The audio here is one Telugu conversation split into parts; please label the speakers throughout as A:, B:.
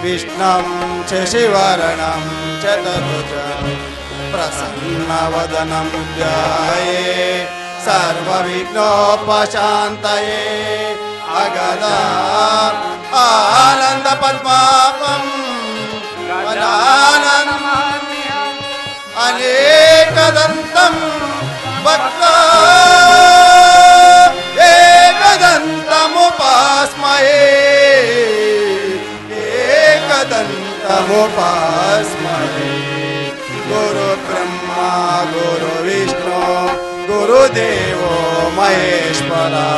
A: विष्णुं शशिवर्णं चतुर्भुजं प्रसन्नवदनं ध्याये सर्वविघ्नोपशान्तये अगदा आनन्दपद्मापं वदानन्दम् अनेकदन्तं एकदन्तमुपास्महे एकदन्तमुपास्महे गुरु ब्रह्मा गुरु विष्णु गुरुदेवो महेश्वरा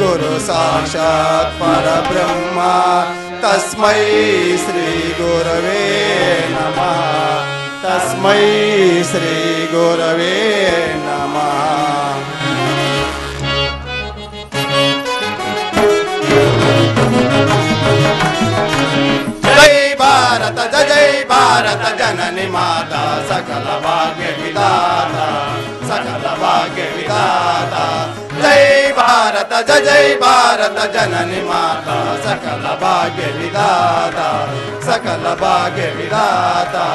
A: गुरु साक्षात् परब्रह्मा तस्मै श्री गुरवे नमः तस्मै श्री गुरवे नमः। जय भारत जननी माता सकल भाग्य विधाता सकल भाग्य विधाता जय भारत जननी माता सकल भाग्य विधाता सकल भाग्य विधाता।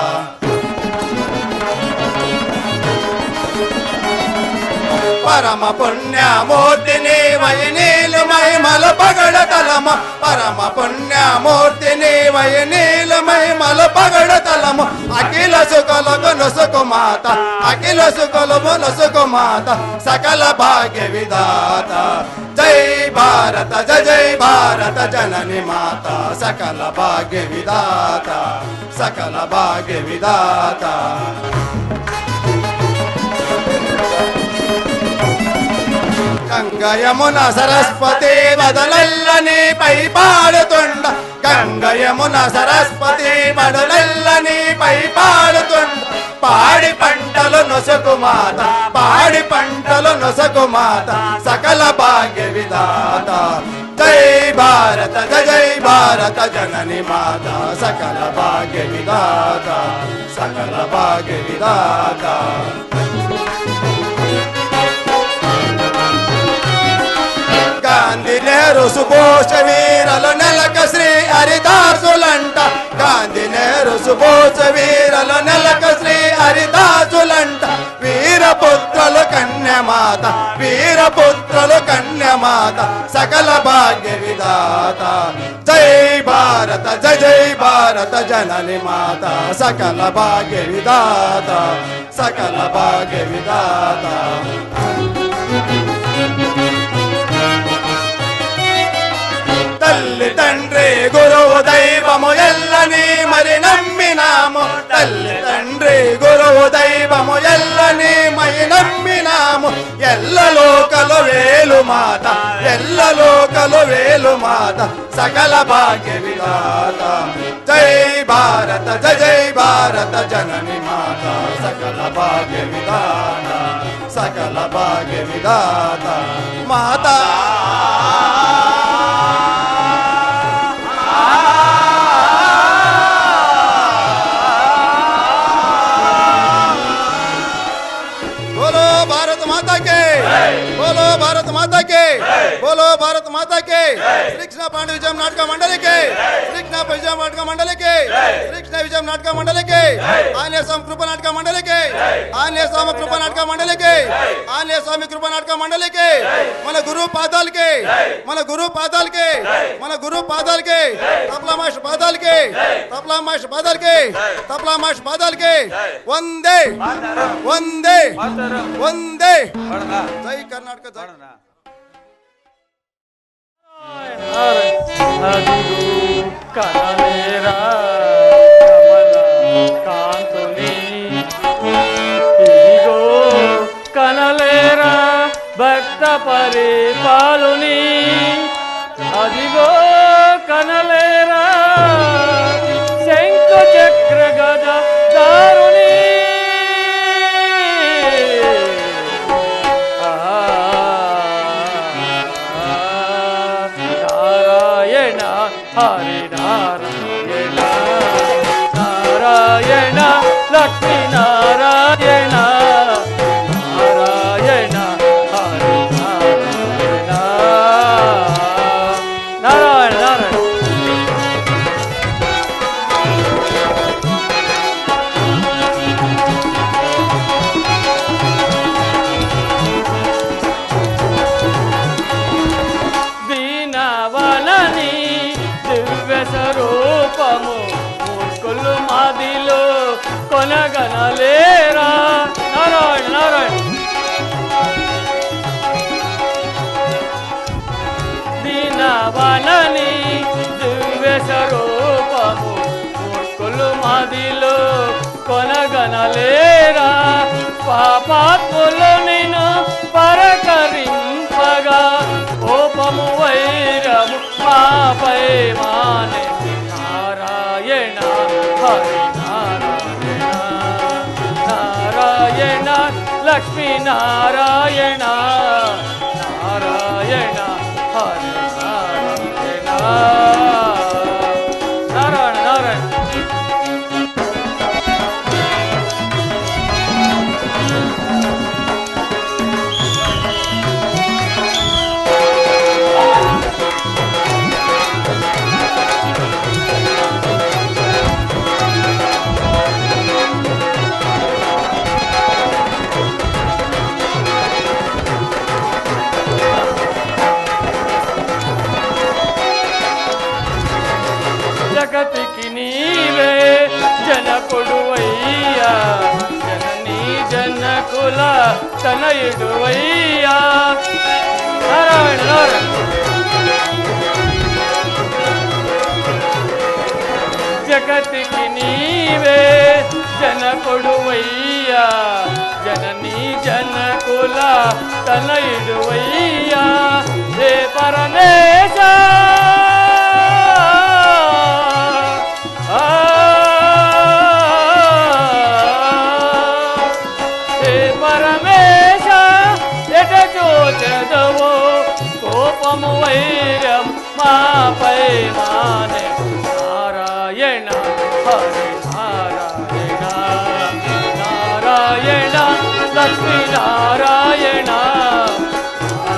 A: परम पुण्यमूर्तिनि वै नीलमहिमल पगडतलम परम पुण्यमूर्तिनि वै नीलमहिमल पगडतलम अखिल सुखलगु नसुकु माता अखिल सुखलगु नसुकु माता सकल भाग्य विधाता जय भारत जननी माता सकल भाग्य विधाता सकल भाग्य विधाता। गंगा यमुना सरस्वती बदलल्लनी पै पाडुतुंड गंगा यमुना सरस्वती बदलल्लनी पै पाडुतुंड पाడి పంటలు నొసకు మాత పాడి పంటలు నొసకు మాత సకల భాగ్య విధాత జై భారత जननी माता सकल भाग्य विधाता सकल भाग्य विधाता। गांधी नेहरू सुभाष वीरलो नेलक श्री हरिदासुलंट गांधी नेहरू सुभाष वीरलो नेलक श्री हरिदासुलंट वीरपुत्रलु कन्यमाता सकल भाग्य विधाता जय भारत जननी माता सकल भाग्य विधाता सकल भाग्य विधाता। तल्ली तंड्री गुरुवु दैवमु एल्लनी मरि नम्मिनामु तल्ली तंड्री गुरुवु दैवमु एल्लनी मरि नम्मिनामु एल्ल लोकलु वेलु माता सकल भाग्य विधाता जय भारत जननी माता सकल भाग्य विधाता सकल भाग्य विधाता माता। बोलो भारत माता के श्री कृष्ण पांडव विजय नाटक मंडली के श्री कृष्ण विजय नाटक मंडली के श्री कृष्ण विजय नाटक मंडली के आंजनेय स्वामी कृपा नाटक मंडली के आंजनेय स्वामी कृपा नाटक मंडली के आंजनेय स्वामी कृपा नाटक मंडली के मन गुरु पादाल के मन गुरु पादाल के मन गुरु पादाल के तबला माश पादाल के तबला माश पादाल के तबला माश पादाल के वंदे वंदे वंदे जय कर्नाटक जय
B: కనలేరా కమల కాంతుని ఇదిగో కనలేరా భక్త పరిపాలుని అదిగో కనలేరా శంఖ చక్ర గద దారుని हरि नारायण नारायण लक्ष्मी नारायण नारायण हरि नारायण नारायण नारायण కొనగనలేరా నారాయణ నారాయణ దీనవనని దివ్య స్వరూపము మూర్ఖులు మదిలో కొనగనలేరా పాపాత్ములు నిన్ను పరకరింపగా కోపము వైరము మాపై మానే నారాయణ హరి నారాయణ నారాయణ లక్ష్మీ నారాయణ నారాయణ హరి నారాయణ నారాయణ నారాయణ జగతికి నీవే జనకుడువయ్యా జననీ జనకుల తనయుడువయ్యా నారాయణ నారాయణ జగతికి నీవే జనకుడువయ్యా జననీ జనకుల తనయుడువయ్యా హే పరమేశ కోపము వైరం మాపై మానే నారాయణ హరి నారాయణ నారాయణ లక్ష్మీ నారాయణ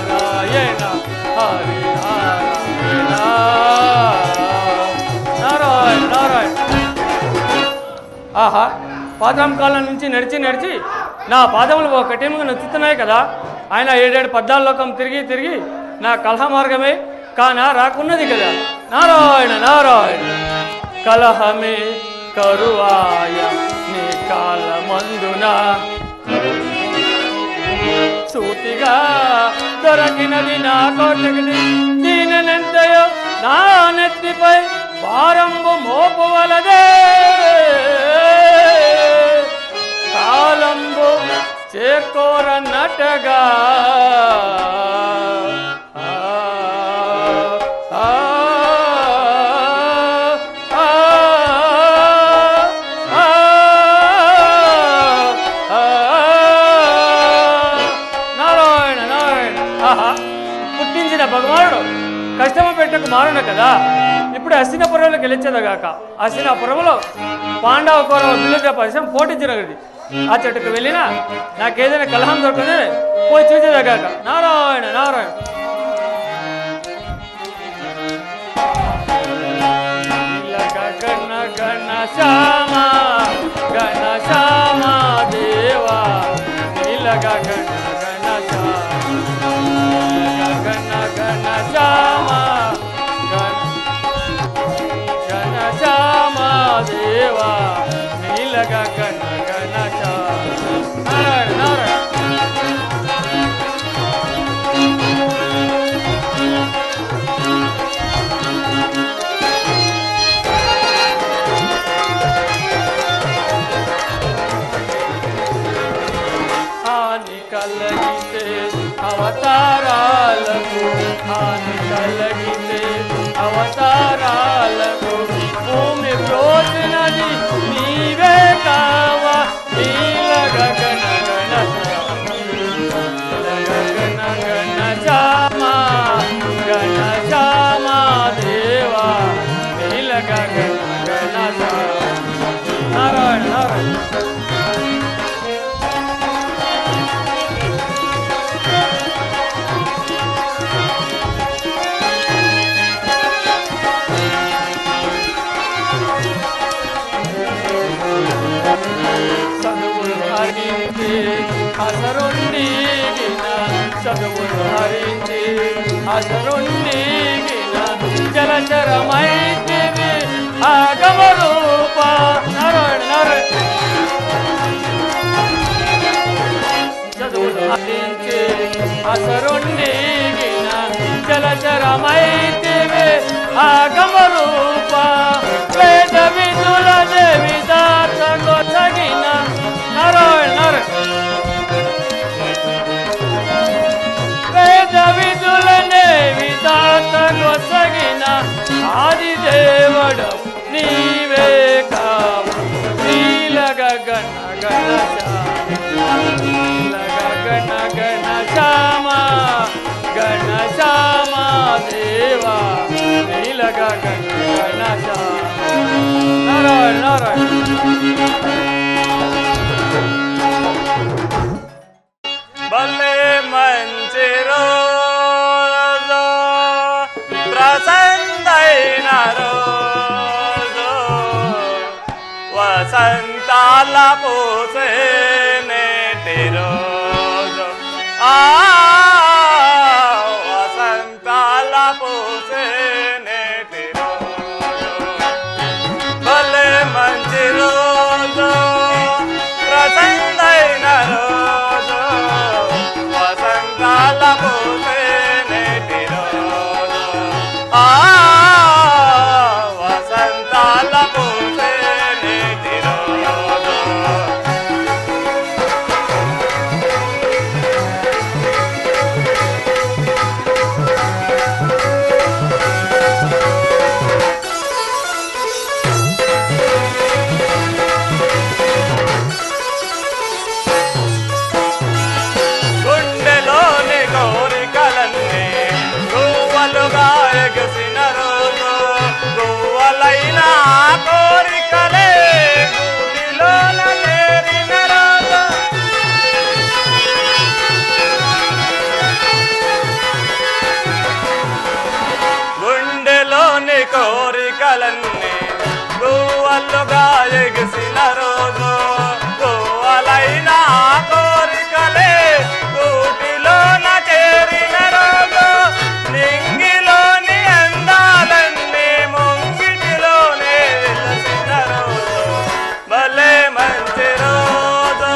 B: నారాయణ హరి నారాయణ నారాయణ నారాయణ ఆహా పాదం కాలం నుంచి నడిచి నడిచి నా పాదములు ఒక కఠినంగా నచ్చుతున్నాయి కదా ఆయన 7 పద్నాలుగు లోకం తిరిగి తిరిగి నా కలహ మార్గమే కానా రాకున్నది కదా నారాయణ నారాయణ కలహమే కరువాయ నీ కాలమందున సూటిగా దొరకినది నా కోటగిది దీనెంతయో నా నెత్తిపై భారంబు మోపువలదే కాలంబు చేకోరన్నటగా నారాయణ నారాయణ ఆహా పుట్టించిన భగవానుడు కష్టము పెట్టకు మారును కదా ఇప్పుడు హస్తినాపురంలోకి వెళ్ళొచ్చేదగాక హస్తినాపురంలో పాండవ కౌరవ బిల్లుగా పరిశ్రమ పోటీ జరగదు ఆ చెట్టుకు వెళ్ళినా నాకేదైనా కలహం దొరుకుతుంది పోయి చూసేదగాక నారాయణ నారాయణ గణ గణ శ్యామ గణ శ్యామ దేవా నీలగ గణ గణ గణ గణ శ్యామ గణ శ్యామ దేవా నీలగ గణ గణ నారాయణ నారాయణ హాని కలిగితే అవతారాలకు హాని కలిగితే అవతారాలకు భూమి ప్రోచినది నీవే కావా నీలగ గణ గణ గణ గణ శ్యామ గణ శ్యామ దేవా నీలగ గణ గణ నారాయణ నారాయణ హసరుండిగిన చదువులు హరించి హసరుండిగిన జలచరమైతివి ఆగమ రూప నారాయణ నారాయణ అసరుండిగిన జలచరమైతివే ఆగమరూప వేద విధుల దేవిదాత కొసగిన నారాయణ వేద విధుల దేవిదాత కొసగిన ఆదిదేవుడు నీవే కావు నీల గగన గణ గణ శ్యామ గణ శ్యామ దేవా నీల గగన గణ శ్యామ నారాయణ నారాయణ
C: భలే మంచి రోజు ప్రసన్నైన రోజు వసంతాల పూసే నేటి రోజు వసంతాల పూసే నేటి రోజు భలే మంచి రోజు ప్రసన్నైన రోజు వసంతాల పూసే నేటి రోజు వసంతాల పూసే నేటి రోజు గుండెలోని కోరికలన్నీ గువ్వలుగా ఎగసిన రోజు గువ్వలైన కోరికలే గుడిలోన చేరిన రోజు గుండెలోని కోరికలన్నీ గువ్వలుగా ఎగసిన రోజు గువ్వలైన కోరికలే గూటిలోన చేరిన రోజు నింగిలోని అందాలన్నీ ముంగిటిలోనే వెలసిన రోజు భలే మంచి రోజు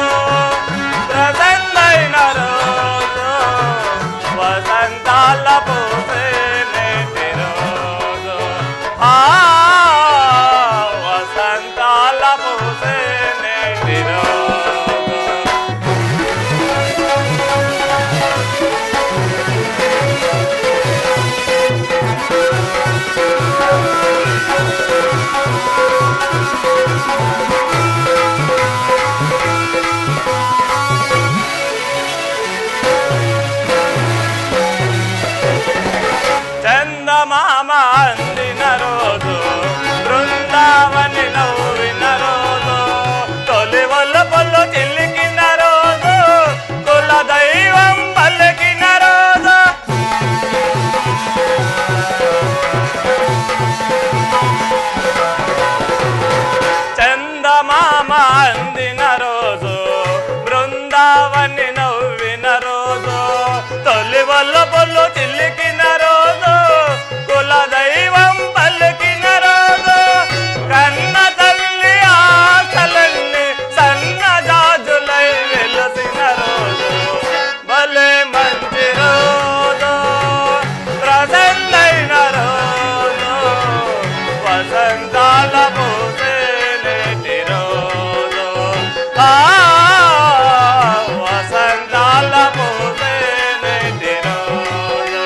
C: ప్రసన్నైన రోజు వసంతాల పూసే నేటి రోజు వసంతాల పూసే నేటి రోజు చందమామ అందిన రోజు బృందావని నవ్విన రోజు తొలి వల్లపుల్లు చిలికిన రోజు కుల దైవం పలికిన రోజు చందమామ అందిన రోజు బృందావని నవ్విన రోజు తొలి వల్లపుల్లు చిలికిన రోజు కుల దైవం పలికిన రోజు కన్న తల్లి ఆశలన్నీ సన్న జాజులై వెలసిన రోజు భలే మంచి రోజు ప్రసన్నైన రోజు వసంతాల పూసే నేటి రోజు వసంతాల పూసే నేటి రోజు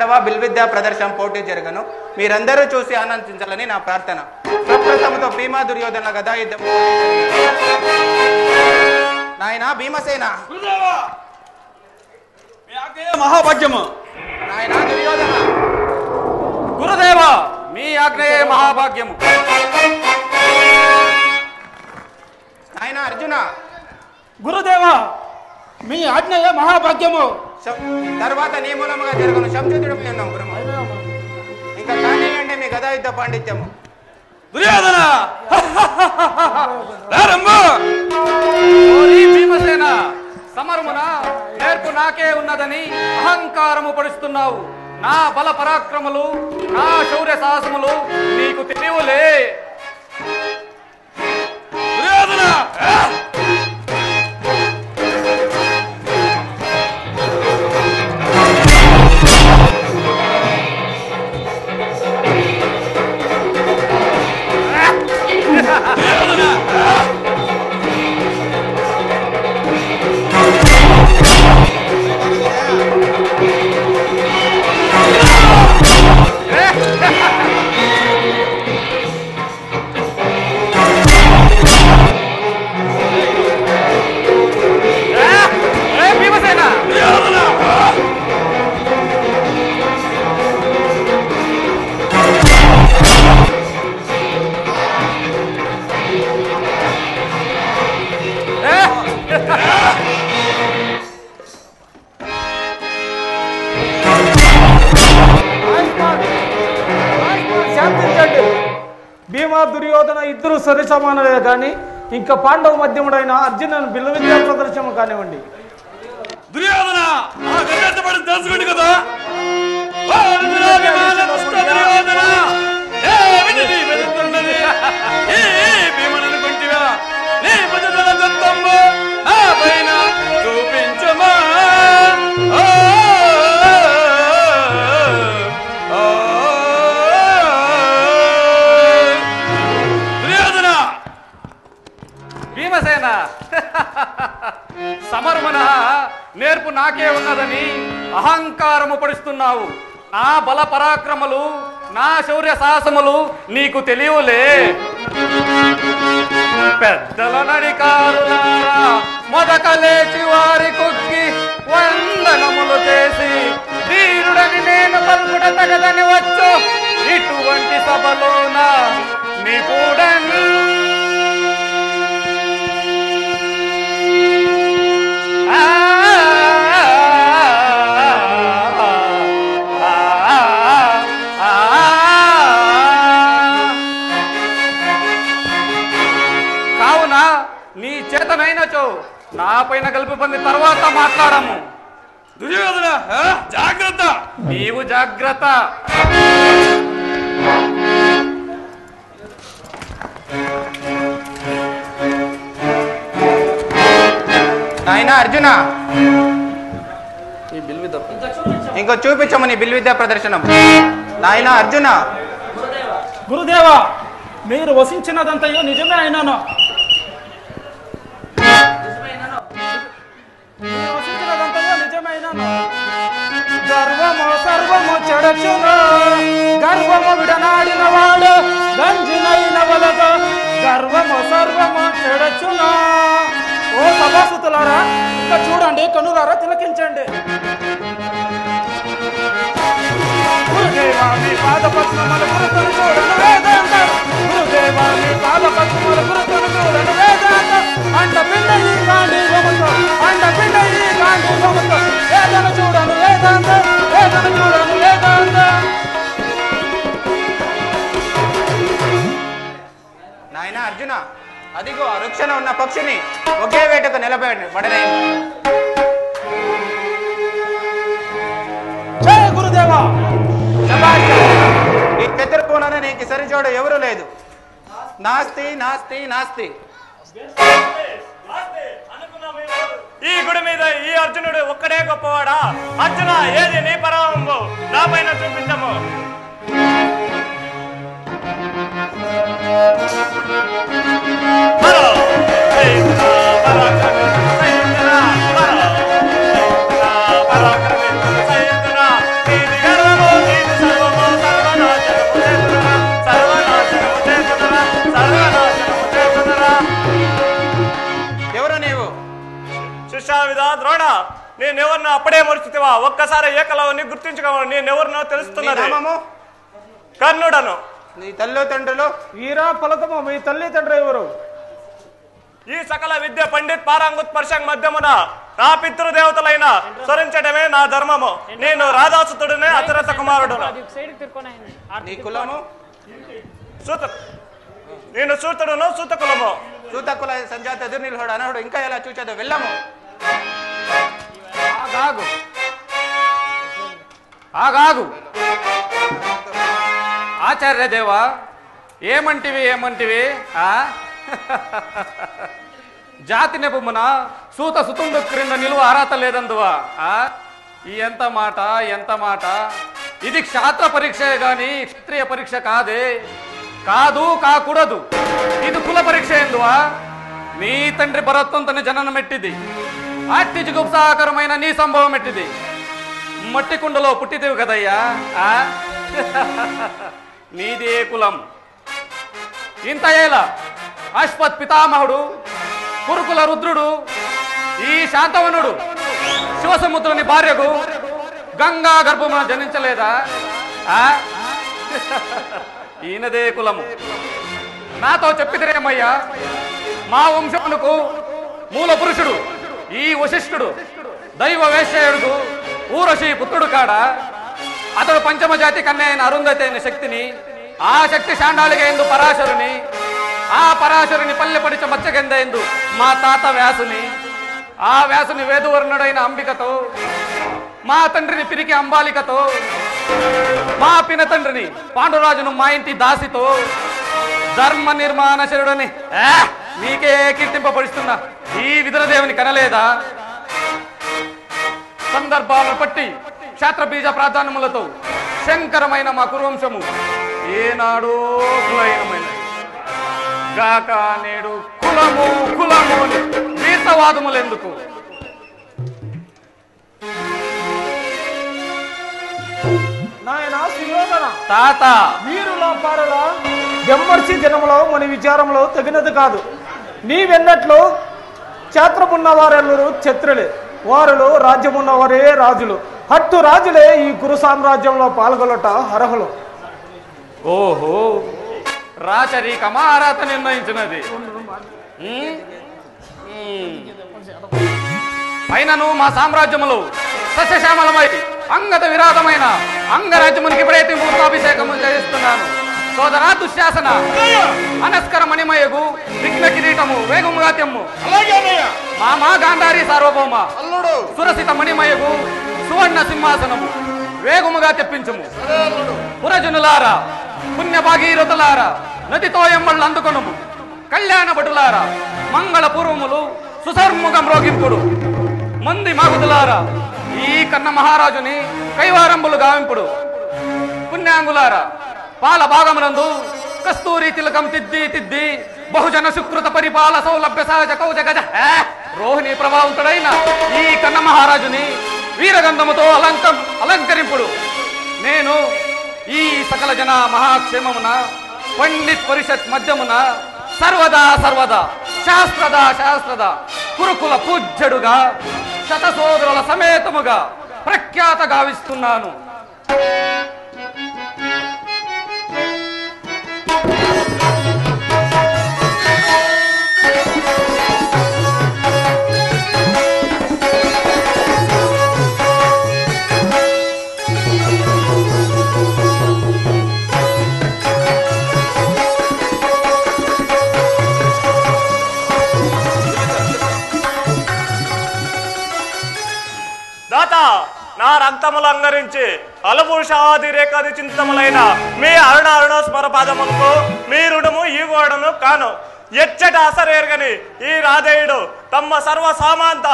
D: రెండవ బిల్విద్యా ప్రదర్శన పోటీ జరగను. మీరందరూ చూసి ఆనందించాలని నా ప్రార్థన. ప్రప్రథమతో భీమా దుర్యోధన గదాయుద్ధం. నాయన భీమసేన,
E: మహాభాగ్యము.
D: నాయన దుర్యోధన,
E: గురుదేవ మీ ఆజ్ఞయే మహాభాగ్యము.
D: నాయన అర్జున,
F: గురుదేవ మీ ఆజ్ఞయే మహాభాగ్యము.
D: తర్వాత నీ మూలముగా జరగను సంసిద్ధుడమై ఉన్నాం గురుము. ఇంకా కానివ్వండి మీ గదాయుద్ధ పాండిత్యము.
E: దుర్యోధన భీమసేన, సమరమున నేర్పు నాకే ఉన్నదని అహంకారము పడుస్తున్నావు. నా బల పరాక్రములు, నా శౌర్య సాహసములు నీకు తెలియలే. దుర్యోధన
F: భీమా దుర్యోధన ఇద్దరు సరి సమానమే కానీ ఇంకా పాండవ మధ్యముడైన అర్జునుని బిల్లు విద్యా ప్రదర్శన కానివ్వండి.
E: దుర్యోధన తెలుసుకోండి కదా. చూపించమా భీమసేన, సమరమున నేర్పు నాకే ఉన్నదని అహంకారము పడుస్తున్నావు. నా బల పరాక్రమలు, నా శౌర్య సాహసములు నీకు తెలియలే. పెద్దల నడికారులారా మొదట లేచి వారి కుక్కి వందనములు చేసి ధీరుడని నేను పలుకుట తగదని వచ్చు. ఇటువంటి సభలోన నిపుడని కావున నీ చేతనైనచో నా పైన గెలుపు పొంది తర్వాత మాట్లాడము. దుర్యోధన జాగ్రత్త, నీవు జాగ్రత్త.
D: నాయన అర్జున, ఇంకో చూపించము నీ బిల్విద్యా ప్రదర్శనం. నాయన అర్జున,
F: గురుదేవ మీరు వసించినదంతయో నిజమే అయినాను. గర్వము సర్వము చెడచును, గర్వము విడనాడిన వాడు గంజినైన వలదు. గర్వము సర్వము చెడచును. ఓ సభాసుతులారా ఇంకా చూడండి, కనులారా తిలకించండి. గురుదేవామి పాదపద్మముల గురుతులు చూడను వేదాంత. గురుదేవామి పాదపద్మముల గురుతులు చూడను వేదాంత. అండపిండ ఈ గాంధీవముతో, అండపిండ ఈ గాంధీవముతో. వేదన చూడను వేదాంత, వేదన చూడను వేదాంత.
D: నాయన అర్జున, అదిగో ఆ వృక్షణ ఉన్న పక్షిని ఒకే వేటకు నిలబడనే.
F: జయ గురుదేవా.
D: ఈ చతుర్భువన నీకు సరిచోడు ఎవరు లేదు. నాస్తి నాస్తి నాస్తి.
C: ఈ గుడి మీద ఈ అర్జునుడు ఒక్కడే గొప్పవాడా? అర్జున, ఏది నీ పరావంబు నా పైన చూపించము. పరాక్రమి విధా ద్రోణ నేనెవరినో అప్పుడే మరుచుతివా? ఒక్కసారి ఏకలవని గుర్తించుకోవాలి. నేనెవరినో తెలుస్తున్నది. కర్ణుడను.
D: నీ తల్లి తండ్రులు?
F: వీరా పలకము, మీ తల్లి తండ్రి ఎవరు?
C: ఈ సకల విద్య పండిత్ పారాంగుత్ పర్షంగ్ మధ్యమున నా పితృదేవతలైన స్మరించడమే నా ధర్మము. నేను రాధాసుతుడునే అతిరథ కుమారుడును.
D: నీ కులము?
C: నేను సూతుడును, సూత కులము.
D: సూత కుల సంజాత ఎదురునిల్హోడు అనహుడు ఇంకా ఎలా చూచేదో వెళ్ళము.
E: ఆగాగు ఆగాగు ఆచార్య దేవా, ఏమంటివి జాతి నెపమున సూత సుతుండు క్రింద నిలువ అర్హత లేదందువా? ఎంత మాట. ఇది క్షాత్ర పరీక్ష గాని క్షత్రియ పరీక్ష కాదే. కాకూడదు. ఇది కుల పరీక్ష ఎందువా? నీ తండ్రి భరత్వంతని జననం ఎట్టిది. అట్టి జుగుప్సాకరమైన నీ సంభవం ఎట్టిది. మట్టి కుండలో పుట్టితివి కదయ్యా. నీదే కులం. ఇంత ఏలా అశ్వత్ పితామహుడు కురుకుల రుద్రుడు ఈ శాంతవనుడు శివసముద్రుని భార్యకు గంగా గర్భమున జనించలేదా? ఈయనదే కులము. నాతో చెప్పిదిరేమయ్యా, మా వంశమునకు మూల పురుషుడు ఈ వశిష్ఠుడు దైవ వేశ్యయుడు ఊరషి పుత్రుడు కాడా? అతడు పంచమ జాతి కన్య అయిన అరుంధతి అయిన శక్తిని, ఆ శక్తి శాండాలిగైందు పరాశరుని, ఆ పరాశరుని పల్లె పడిచ మచ్చగెందైందు మా తాత వ్యాసుని, ఆ వ్యాసుని వేదువర్ణుడైన అంబికతో, మా తండ్రిని పిరికి అంబాలికతో, మా పిన తండ్రిని పాండురాజును మా ఇంటి దాసితో, ధర్మ నిర్మాణశరుడని నీకే కీర్తింపబడుతున్నా ఈ విదురదేవుని కనలేదా? సందర్భాలను బట్టి క్షాత్రబీజ ప్రాధాన్యములతో శంకరమైన మా కురువంశము ఏనాడో కులహీనమైనది గాక నేడు కులము వీర్తవాదములెందుకు?
F: నాయన సుయోధన
E: తాత,
F: వీరుల పారుల వెమ్మర్చి జనములో మన విచారంలో తగినది కాదు. నీవెన్నట్లు క్షేత్రమున్న వారెల్లరూ క్షత్రులే, వారులు రాజ్యమున్నవారే రాజులు. హట్టు రాజులే ఈ కురు సామ్రాజ్యంలో పాల్గొనట అర్హులు.
E: ఓహో, రాచరిక మహారాత నిర్ణయించినది. అయినను మా సామ్రాజ్యములో సస్యశ్యామలమై అంగత విరాధమైన అంగరాజ్యమునికి ఇప్పుడైతే మూర్తాభిషేకము చేస్తున్నాను. సోదరా దుశ్శాసన, అనస్కర మణిమయగు విఘ్న కిరీటము వేగముగా తెమ్ము. మామా గాంధారి సార్వభౌమ సురసిత మణిమయగు సువర్ణ సింహాసనము వేగముగా తెప్పించము. పురజనులారా, పుణ్య భాగీరథులారా, నదితో ఎమ్మళ్ళు అందుకొనుము. కళ్యాణ భటులారా, మంగళ పూర్వములు సుసర్ముఖం రోగింపుడు. మంది మాగుదులారా, ఈ కన్న మహారాజుని కైవారంబులు గావింపుడు. పుణ్యాంగులారా, పాల భాగమునందు కస్తూరి తిలకం తిద్ది బహుజన సుకృత పరిపాల సౌలభ్య సహజ కౌజ గజ రోహిణి ప్రభావంతుడైన ఈ కన్న మహారాజుని వీరగంధముతో అలంకరింపుడు. నేను ఈ సకల జన మహాక్షేమమున పండిత్ పరిషత్ మధ్యమున సర్వదా శాస్త్రద కురుకుల పూజ్యుడుగా శతసోదరుల సమేతముగా ప్రఖ్యాత గావిస్తున్నాను.
C: నా రక్తములు అంగరించి అలభూషాది రేఖాది చింతములైన మీ అరుణ స్మర పాదములకు మీ రుణము ఈ గోడను కాను. ఎచ్చట అసరేర్గని ఈ రాధేయుడు తమ సర్వ సామాంత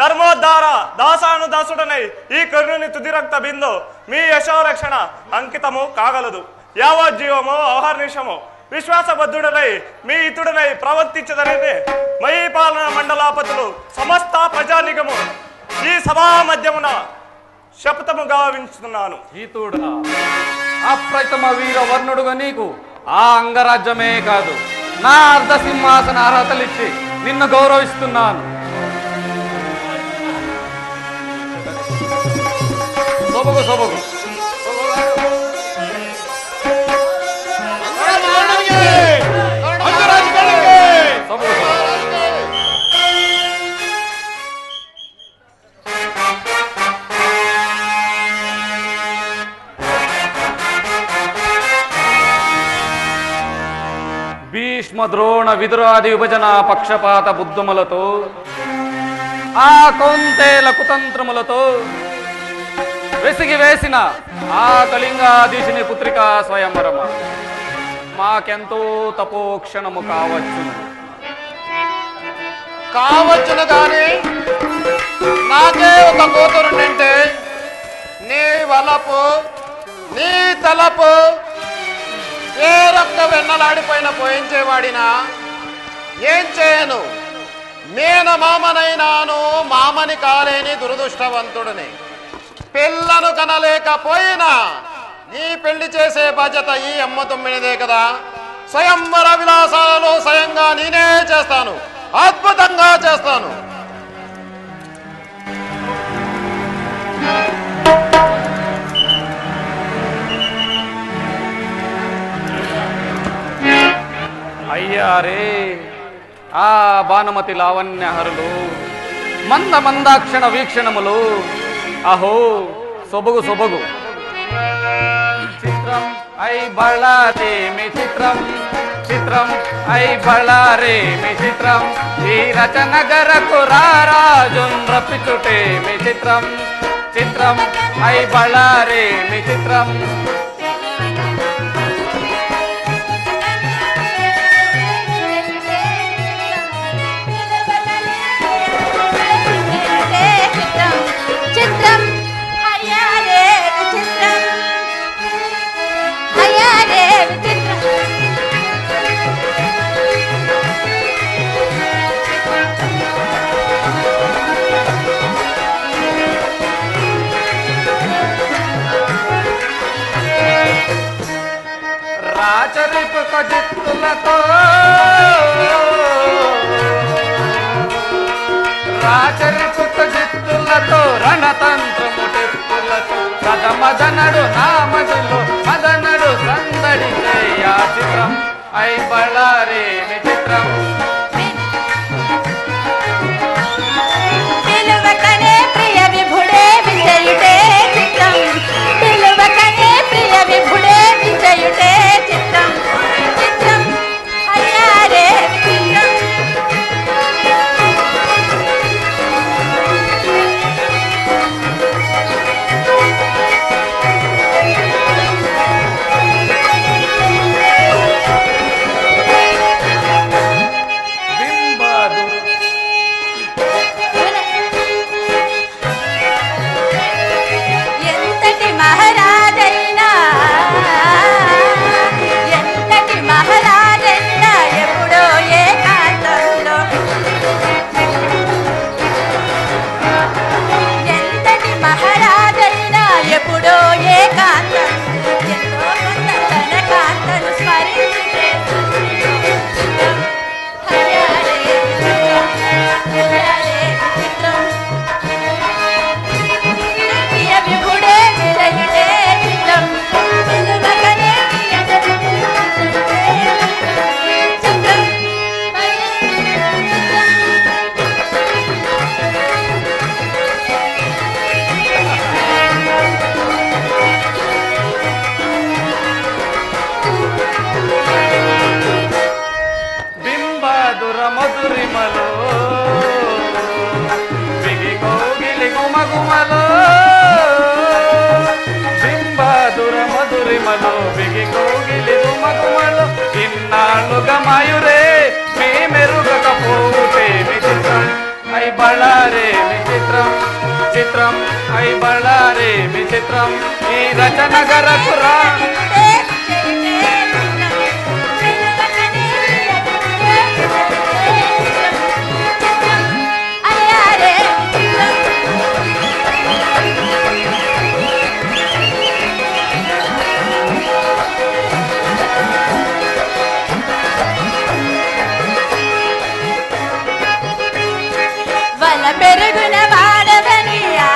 C: ధర్మోద్ధార దాసానుదాసుడనై ఈ కరుణుని తుది రక్త బిందు మీ యశోరక్షణ అంకితము కాగలదు. యావజ్జీవము అహర్నిశము విశ్వాసబద్ధుడనై మీ ఇతుడనై ప్రవర్తించదనేది మహీపాలన మండలాపతులు సమస్త ప్రజానిగము ఈ సభా మధ్యమున శపథము గావించుతున్నాను.
E: ఈతుడా, అప్రతిమ వీర వర్ణుడుగా నీకు ఆ అంగరాజ్యమే కాదు, నా అర్ధ సింహాసన అర్హతలిచ్చి నిన్ను గౌరవిస్తున్నాను. సొబగు సొబగు భీష్మ ద్రోణ విదురాది విభజన పక్షపాత బుద్ధములతో ఆ కౌంతేల కుతంత్రములతో వెసిగి వేసిన ఆ కళింగాధీశుని పుత్రికా స్వయంవరమ మాకెంతో తపోక్షణము
F: కావచ్చును గాని నాకే ఒక కూతురుంటే నీ వలపు నీ తలపు ఏ రక్త వెన్నలాడిపోయిన పోయించేవాడినా ఏం చేయను. నేను మామనైనాను, మామని కాలేని దురదృష్టవంతుడిని. పిల్లను కనలేకపోయినా ఈ పెళ్లి చేసే బాధ్యత ఈ అమ్మ తొమ్మిదిదే కదా. స్వయంవర విలాసాలలో స్వయంగా నేనే చేస్తాను, అద్భుతంగా చేస్తాను.
E: అయ్యారే ఆ భానుమతి లావణ్యహరులు మంద మందాక్షణ వీక్షణములు అహో సొబగు సొబగు చిత్రం ఐ బళారేమి చిత్రం చిత్రం ఐ బళారేమి చిత్రం ఈ రచనగరకు రారాజున్ రప్పిచుటేమి చిత్రం చిత్రం ఐ బళారేమి చిత్రం రాచరిపు కొజిత్తులతో రాచరిపు కొజిత్తులతో రణతంత్రము టెప్పులతో కథమదనడు నా మదిలో మదనడు సందడి చేయా చిత్రం ఐ బళారేమి చిత్రం
G: పిలువకనే ప్రియ విభుడే విజయుడే చిత్రం పిలువకనే ప్రియ విభుడే విజయుడే చిత్రం చిత్రం అయ్యారే చిత్రం
E: మధురిమలో బిగి కోగిలి గుమగుమలో బింబాదుర మధురిమలో బిగి కోగిలి గుమగుమలో ఇన్నాళ్ళుగా మాయురే మీ మెరుగకపోవుటేమి చిత్రం ఐ బళారేమి చిత్రం చిత్రం ఐ బళారేమి చిత్రం ఈ రచనగరకు రా
G: పెరుగున వాడవనియా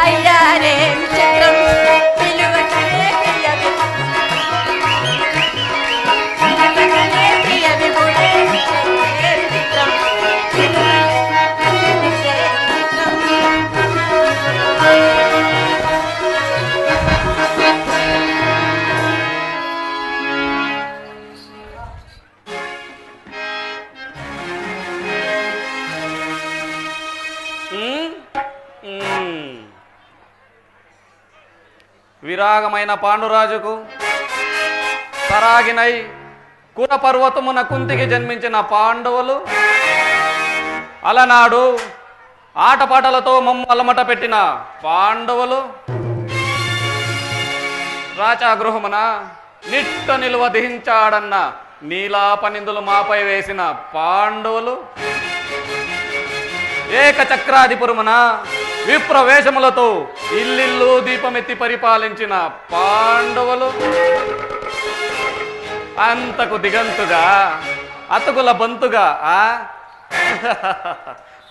G: అయ్యారే విచిత్రం పిలువకనే ప్రియ విభుడే విజయుడే విచిత్రం
E: విరాగమైన పాండురాజుకు సరాగినై కుర పర్వతమున కుంతికి జన్మించిన పాండవులు అలనాడు ఆటపాటలతో మమ్ము అలమట పెట్టిన పాండవులు రాచాగృహమున నిట్ట నిలువ దహించాడన్న నీలాపనిందులు మాపై వేసిన పాండవులు ఏకచక్రాధిపురమున విప్రవేశములతో ఇల్లిల్లు దీపమెత్తి పరిపాలించిన పాండవులు అంతకు దిగంతుగా అతుకుల బంతుగా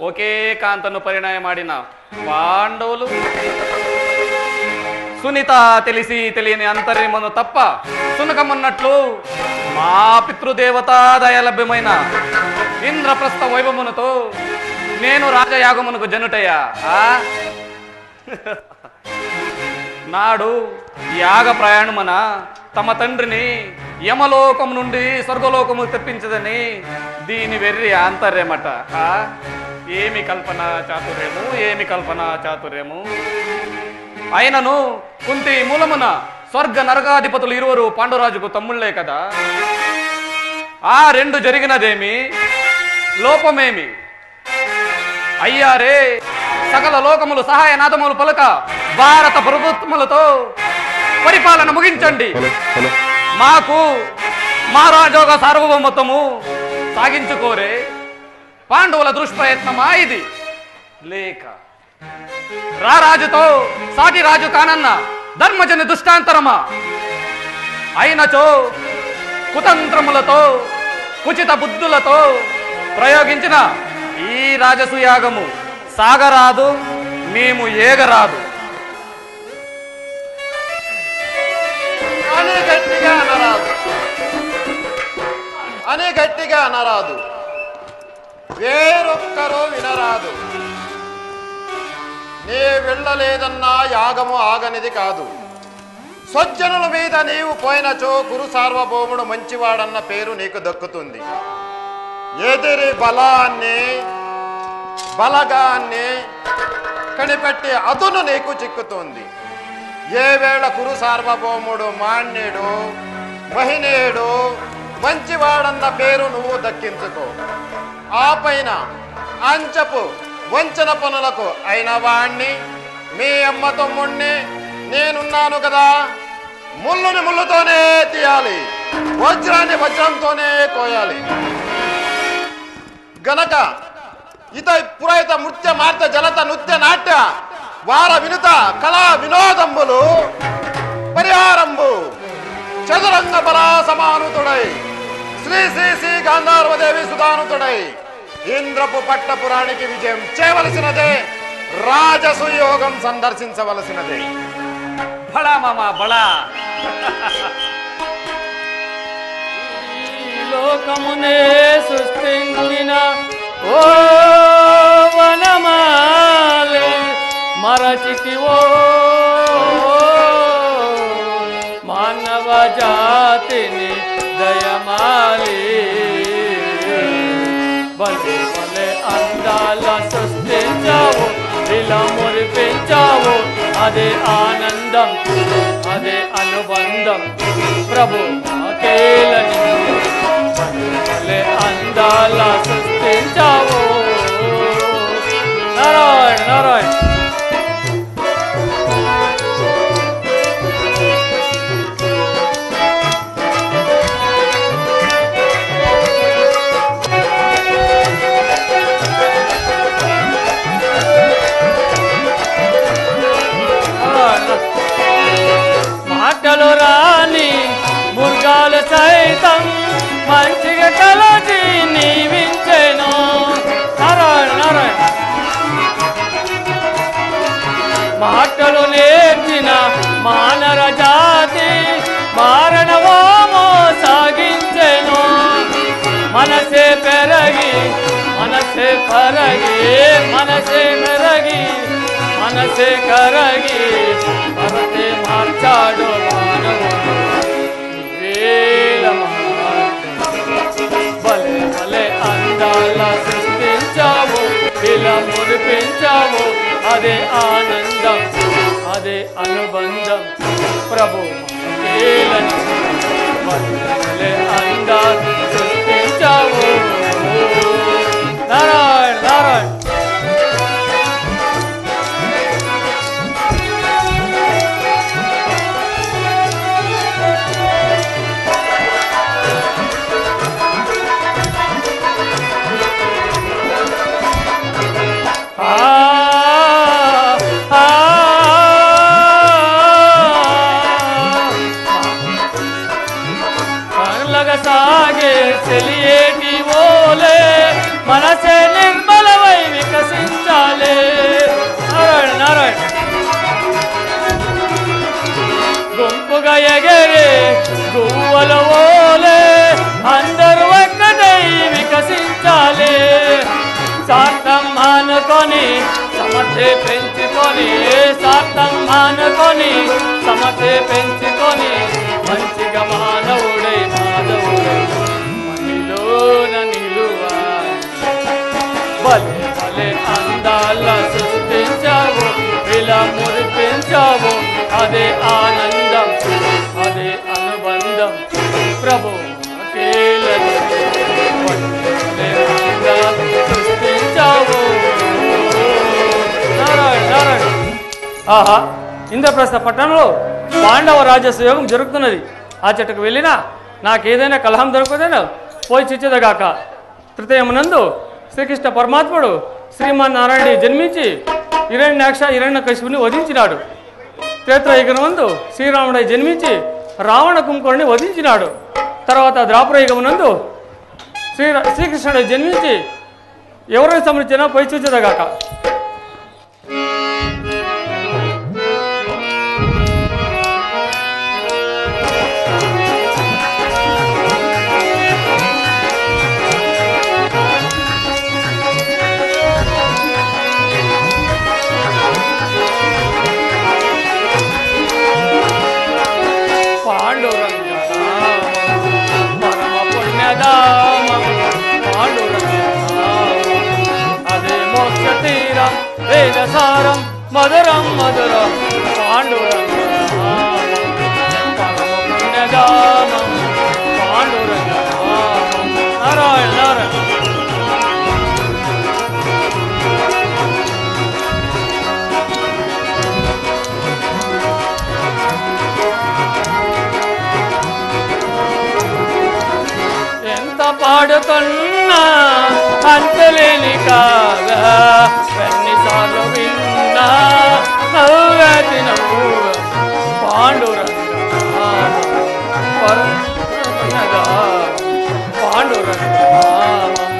E: ఒకే కాంతను పరిణయమాడిన పాండవులు సునీత తెలిసి తెలియని అంతర్యమును తప్ప సునకమన్నట్లు మా పితృదేవతా దయలభ్యమైన ఇంద్రప్రస్థ వైభవమునతో నేను రాజయాగమునకు జనుటయ్యా నాడు యాగ ప్రయాణమున తమ తండ్రిని యమలోకం నుండి స్వర్గలోకము తెప్పించదని దీని వెర్రి ఆంతర్యమట ఏమి కల్పన చాతుర్యము ఏమి కల్పన చాతుర్యము అయినను కుంతి మూలమున స్వర్గ నరకాధిపతులు ఇరువురు పాండురాజుకు తమ్ముళ్లే కదా ఆ రెండు జరిగినదేమి లోపమేమి అయ్యారే సకల లోకములు సహాయనాదములు పలక భారత ప్రభుత్వములతో పరిపాలన ముగించండి మాకు మా రాజోగ సార్వభౌమత్వము సాగించుకోరే పాండవుల దుష్ప్రయత్నమా ఇది లేక రారాజుతో సాటి రాజు కానన్న ధర్మజని దుష్టాంతరమా అయినచో కుతంత్రములతో కుచిత బుద్ధులతో ప్రయోగించిన ఈ రాజసుయాగము సాగరాదు మేము ఏగరాదు
H: అని గట్టిగా అనరాదు వేరొక్కరో వినరాదు నీ వెళ్ళలేదన్నా యాగము ఆగనిది కాదు సజ్జనుల మీద నీవు పోయినచో కురు సార్వభౌముడు మంచివాడన్న పేరు నీకు దక్కుతుంది ఎదిరి బలగాన్ని కనిపెట్టి అదును నీకు చిక్కుతుంది ఏ వేళ కురు సార్వభౌముడు మాన్యుడు మహినేడు మంచివాడన్న పేరు నువ్వు దక్కించుకో ఆ పైన అంచపు వంచన పనులకు అయిన వాణ్ణి మీ అమ్మ తమ్ముణ్ణి నేనున్నాను కదా ముళ్ళుని ముళ్ళుతోనే తీయాలి వజ్రాన్ని వజ్రంతోనే కోయాలి గనక ఇత పురాయిత నృత్య మార్త జలత నృత్య నాట్య వార వినుత కళా వినోదంబులు పరిహారంబు చదురంగ బలా సమానుతుడై శ్రీ శ్రీ శ్రీ గాంధార్వదేవి సుధానుతుడై ఇంద్రపు పట్టపురానికి విజయం చేయవలసినదే రాజసుయోగం సందర్శించవలసినదే
E: బళా మామా బళా
B: లోకమునే సృష్టించిన ఓ వనమాలి మరచితివో మానవ జాతిని దయమాలి బలి బలే అందాల సృష్టించావు ఇలా మురిపించావు అదే ఆనందం అదే అనుబంధం ప్రభు మాకేలని బలి అందాల సృష్టించావు నారాయణ నారాయణ మాటలు రాని మృగాలు సైతం మంచిగా కలచి నీవించెను నారాయణ నారాయణ మాట మాటలు నేర్చిన మానర జాతి మారణవామో సాగించెను. మనసే పెరగి మనసే కరగి మనసే కరగి భరతే మార్చాడు మానవుడు వేల భలే భలే అందాల సృష్టించావు, ఇలా మురిపించావు. అదే ఆనందం, అదే అనుబంధం ప్రభు. భలే అందాలు సృష్టించావు. నారాయణ నారాయణ. సాగే చెలియేటి ఓలే మనసే నిర్మలమై వికసించాలే. నారాయణ నారాయణ. గుంపుగా ఎగరే గువ్వల ఓలే అందరూ ఒక్కటై వికసించాలే. సార్థం మానుకొని సమతే పెంచుకొని, సార్థం మానుకొని సమతే పెంచుకొని మంచిగా మానవుడై మాధవుడై మనలోన నిలువాలి. భలే భలే అందాల సృష్టించావు, ఇలా మురిపించావు. అదే ఆనందం, అదే అనుబంధం ప్రభు. సృష్టించావు. నారాయణ నారాయణ. ఆహా, ఇంద్రప్రస్థ పట్టణంలో పాండవ రాజసయోగం జరుగుతున్నది. ఆ చెట్టుకు వెళ్ళినా నాకేదైనా కలహం దొరుకుతుందో పోయి చిచ్చదగాక. తృతీయమునందు శ్రీకృష్ణ పరమాత్ముడు శ్రీమన్నారాయణ జన్మించి హిరణ్యాక్ష హిరణ్యకశిపుని వధించినాడు. త్రేతాయుగమునందు శ్రీరాముడై జన్మించి రావణ కుంకుడిని వధించినాడు. తర్వాత ద్వాపరయుగమునందు శ్రీకృష్ణుడు జన్మించి ఎవరిని సంబంధించినా పోయి చూచేదగాక. వేదసారం మధురం మధురం పాండురంగనామం పరమ పుణ్యధామం పాండురంగనామం. నారాయణ నారాయణ. ఎంత పాడుతున్నా అంతలేని కాగా, ఎన్నిసార్లు విన్నా నవ్వేటి నవ్వు పాండురంగనామం పాండురంగనామం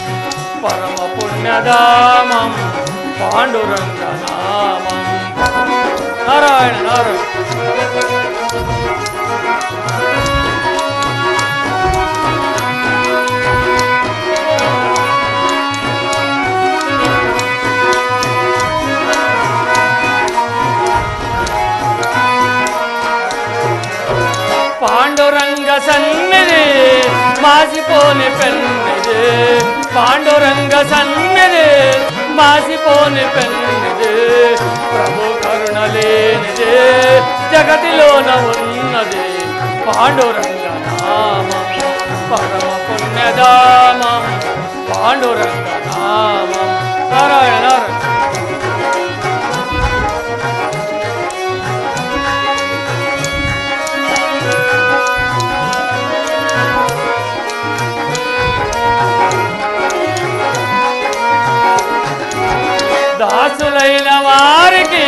B: పరమ పుణ్యధామం పాండురంగనామం. నారాయణ నారాయణ. పాండురంగ సన్నిధి మాసిపోని పెన్నిది, పాండురంగ సన్నిధి మాసిపోని పెన్నిది. ప్రభు కరుణ లేనిది జగతిలోన ఉన్నది పాండురంగనామం పరమ పుణ్యధామం పాండురంగనామం. నారాయణ నారాయణ. దాసులైన వారికి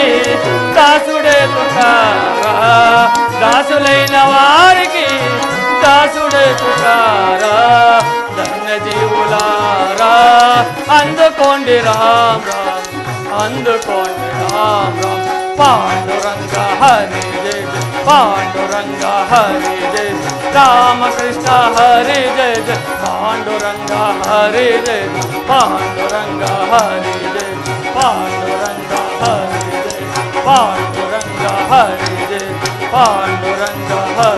B: దాసుడే పుకారా, దాసులైన వారికి దాసుడే పుకారా. ధన్య జీవులారా అందుకోండి రామ్ రామ్, అందుకోండి రామ్ రామ్. పాండురంగ హరి జయ జయ పాండురంగ హరి జయ జయ రామకృష్ణ హరి జయ జయ పాండురంగ హరి జయ జయ పాండురంగ హరి జయ పాండురంగ హరి జయ పాండురంగ హరి జయ పాండురంగ హరి